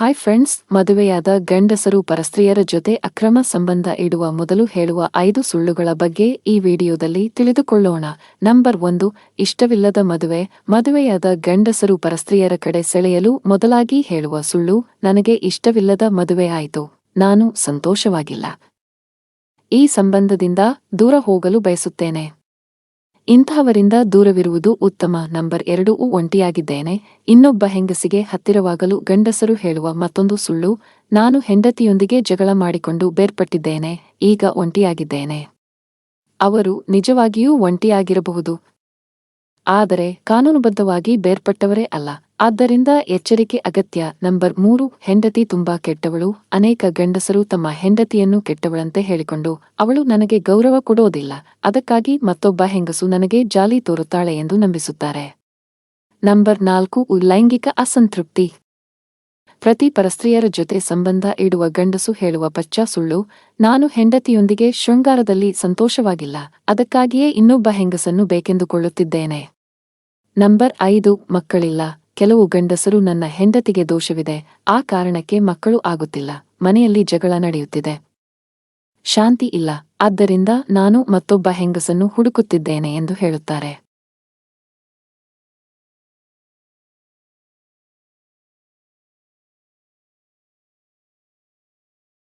Hi friends, ಮದುವೆಯಾದ ಗಂಡಸರು ಪರಸ್ತ್ರೀಯರ ಜೊತೆ ಅಕ್ರಮ ಸಂಬಂಧ ಇಡುವ ಮೊದಲು ಹೇಳುವ 5 ಸುಳ್ಳುಗಳ ಬಗ್ಗೆ ಈ ವಿಡಿಯೋದಲ್ಲಿ ತಿಳಿದುಕೊಳ್ಳೋಣ. ನಂಬರ್ 1, ಇಷ್ಟವಿಲ್ಲದ ಮದುವೆ. ಮದುವೆಯಾದ ಗಂಡಸರು ಪರಸ್ತ್ರೀಯರ ಕಡೆ ಸೆಳೆಯಲು ಮೊದಲಾಗಿ ಹೇಳುವ ಸುಳ್ಳು: ನನಗೆ ಇಷ್ಟವಿಲ್ಲದ ಮದುವೆ ಆಯಿತು, ನಾನು ಸಂತೋಷವಾಗಿಲ್ಲ, ಈ ಸಂಬಂಧದಿಂದ ದೂರ ಹೋಗಲು ಬಯಸುತ್ತೇನೆ. ಇಂತಹವರಿಂದ ದೂರವಿರುವುದು ಉತ್ತಮ. ನಂಬರ್ 2, ಒಂಟಿಯಾಗಿದ್ದೇನೆ. ಇನ್ನೊಬ್ಬ ಹೆಂಗಸಿಗೆ ಹತ್ತಿರವಾಗಲು ಗಂಡಸರು ಹೇಳುವ ಮತ್ತೊಂದು ಸುಳ್ಳು: ನಾನು ಹೆಂಡತಿಯೊಂದಿಗೆ ಜಗಳ ಮಾಡಿಕೊಂಡು ಬೇರ್ಪಟ್ಟಿದ್ದೇನೆ, ಈಗ ಒಂಟಿಯಾಗಿದ್ದೇನೆ. ಅವರು ನಿಜವಾಗಿಯೂ ಒಂಟಿಯಾಗಿರಬಹುದು, ಆದರೆ ಕಾನೂನುಬದ್ಧವಾಗಿ ಬೇರ್ಪಟ್ಟವರೇ ಅಲ್ಲ. ಆದ್ದರಿಂದ ಎಚ್ಚರಿಕೆ ಅಗತ್ಯ. ನಂಬರ್ 3, ಹೆಂಡತಿ ತುಂಬಾ ಕೆಟ್ಟವಳು. ಅನೇಕ ಗಂಡಸರು ತಮ್ಮ ಹೆಂಡತಿಯನ್ನು ಕೆಟ್ಟವಳಂತೆ ಹೇಳಿಕೊಂಡು, ಅವಳು ನನಗೆ ಗೌರವ ಕೊಡೋದಿಲ್ಲ, ಅದಕ್ಕಾಗಿ ಮತ್ತೊಬ್ಬ ಹೆಂಗಸು ನನಗೆ ಜಾಲಿ ತೋರುತ್ತಾಳೆ ಎಂದು ನಂಬಿಸುತ್ತಾರೆ. ನಂಬರ್ 4, ಲೈಂಗಿಕ ಅಸಂತೃಪ್ತಿ. ಪ್ರತಿ ಪರಸ್ತ್ರೀಯರ ಜೊತೆ ಸಂಬಂಧ ಇಡುವ ಗಂಡಸು ಹೇಳುವ ಪಚ್ಚಾ ಸುಳ್ಳು: ನಾನು ಹೆಂಡತಿಯೊಂದಿಗೆ ಶೃಂಗಾರದಲ್ಲಿ ಸಂತೋಷವಾಗಿಲ್ಲ, ಅದಕ್ಕಾಗಿಯೇ ಇನ್ನೊಬ್ಬ ಹೆಂಗಸನ್ನು ಬೇಕೆಂದುಕೊಳ್ಳುತ್ತಿದ್ದೇನೆ. ನಂಬರ್ 5, ಮಕ್ಕಳಿಲ್ಲ. ಕೆಲವು ಗಂಡಸರು ನನ್ನ ಹೆಂಡತಿಗೆ ದೋಷವಿದೆ, ಆ ಕಾರಣಕ್ಕೆ ಮಕ್ಕಳು ಆಗುತ್ತಿಲ್ಲ, ಮನೆಯಲ್ಲಿ ಜಗಳ ನಡೆಯುತ್ತಿದೆ, ಶಾಂತಿ ಇಲ್ಲ, ಆದ್ದರಿಂದ ನಾನು ಮತ್ತೊಬ್ಬ ಹೆಂಗಸನ್ನು ಹುಡುಕುತ್ತಿದ್ದೇನೆ ಎಂದು ಹೇಳುತ್ತಾರೆ.